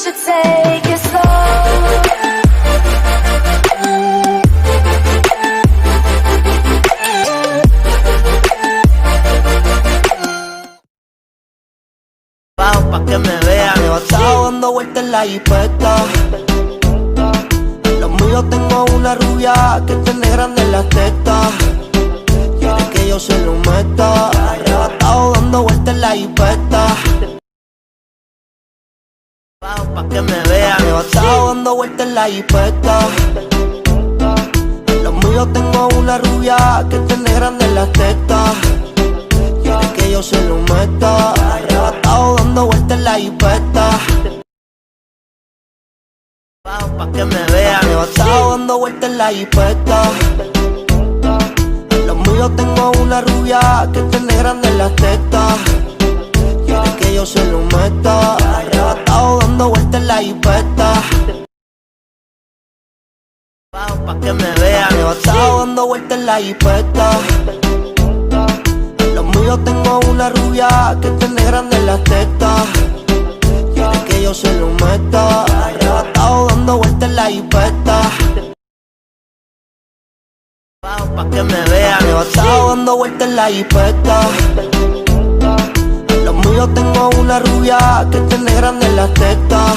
should take it slow. Pa' que me vean, he estado dando vueltas en la jipeta. Los míos tengo una rubia que tiene grandes las tetas. Quiere que yo se lo meta. He estado dando vueltas en la jipeta. Pa' que me vean, he estado dando vueltas en la jipeta. Los míos tengo una rubia que tiene grandes las tetas. Quiere que yo se lo meta. He estado dando vueltas en la jipeta. Pa' que me vean, he estado dando vueltas en la jipeta. Los míos tengo una rubia que tiene grandes las tetas. Quiere que yo se lo meta. He estado dando vueltas en la jipeta. Pa' que me vean, he estado dando vueltas en la jipeta. Los míos tengo una rubia que tiene grandes las tetas. Quiere que yo se lo meta. He estado dando vueltas en la jipeta. Pa' que me vean, he estado dando vueltas en la jipeta. Los míos tengo una rubia que tiene grandes las tetas.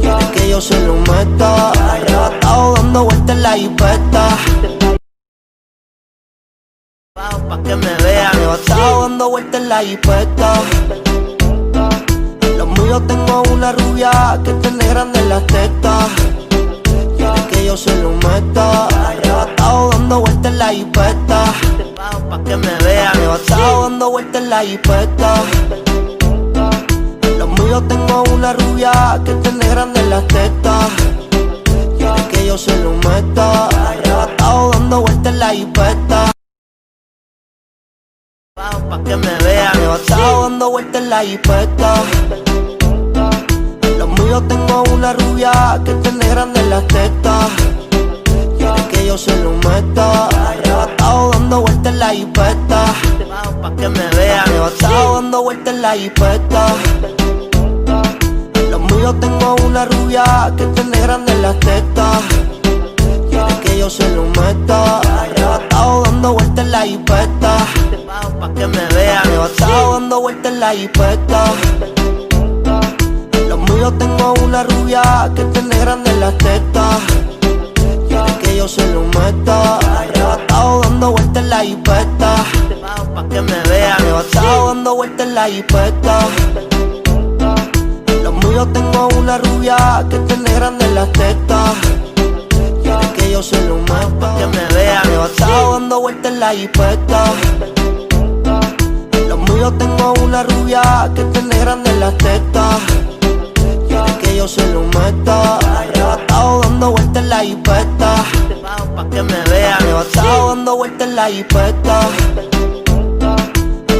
Quiere que yo se lo meta. He estado dando vueltas en la jipeta. Pa' que me vean, he estado dando vueltas en la jipeta. Los míos tengo una rubia que tiene grandes las tetas. Quiere que yo se lo meta. He estado dando vueltas en la jipeta. Pa' que me vean, he estado dando vueltas en la jipeta. Los míos tengo una rubia que tiene grandes las tetas. Quiere que yo se lo meta. He estado dando vueltas en la jipeta. Pa' que me vean, he estado dando vueltas en la jipeta. Los míos tengo una rubia que tiene grandes las tetas. Quiere que yo se lo meta. He estado dando vueltas en la jipeta. Pa' que me vean, he estado dando vueltas en la jipeta. Los míos tengo una rubia que tiene grandes las tetas. Quiere que yo se lo meta. He estado dando vueltas en la jipeta. Pa' que me vean, he estado dando vueltas en la jipeta. Los míos tengo una rubia que tiene grandes las tetas. Quiere que yo se lo meta. He estado dando vueltas en la jipeta. Pa' que me vean, he estado dando vueltas en la jipeta. Los míos tengo una rubia que tiene grandes las tetas. Quiere que yo se lo meta. Pa' que me vean, he estado dando vueltas en la jipeta. Los míos tengo una rubia que tiene grandes las tetas. Quiere que yo se lo meta. He estado dando vueltas en la jipeta. Pa' que me vean, he estado dando vueltas en la jipeta.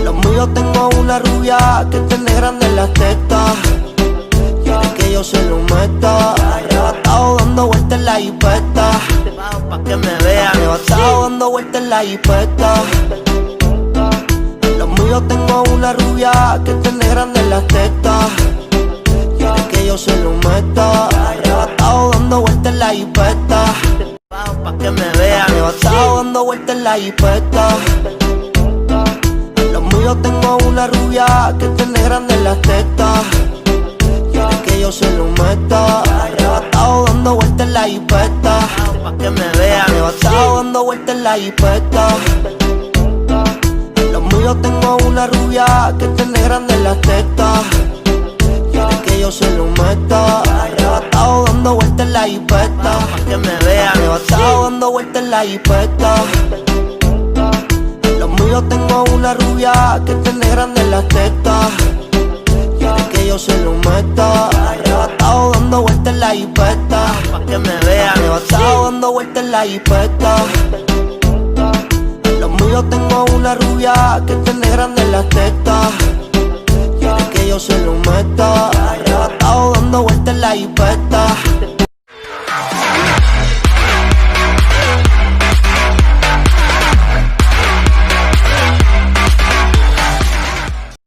Los míos tengo una rubia que tiene grandes las tetas. Quiere que yo se lo meta. He estado dando vueltas en la jipeta. Pa' que me vean, he estado dando vueltas en la jipeta. Los míos tengo una rubia que tiene grandes las tetas. Quiere que yo se lo meta. He estado dando vueltas en la jipeta. Pa' que me vean, he estado dando vueltas en la jipeta. Los míos tengo una rubia que tiene grandes las tetas. Quiere que yo se lo meta. He estado dando vueltas en la jipeta. Pa' que me vean, he estado dando vueltas en la jipeta. Los míos tengo una rubia que tiene grandes las tetas. Quiere que yo se lo meta. He estado dando vueltas en la jipeta. Pa' que me vean, he estado dando vueltas en la jipeta. Los míos tengo una rubia que tiene grandes las tetas. Quiere que yo se lo meta. He estado dando vueltas en la jipeta. Pa' que me vean, he estado dando vueltas en la jipeta. Los míos tengo una rubia que tiene grandes las tetas. Quiere que yo se lo meta.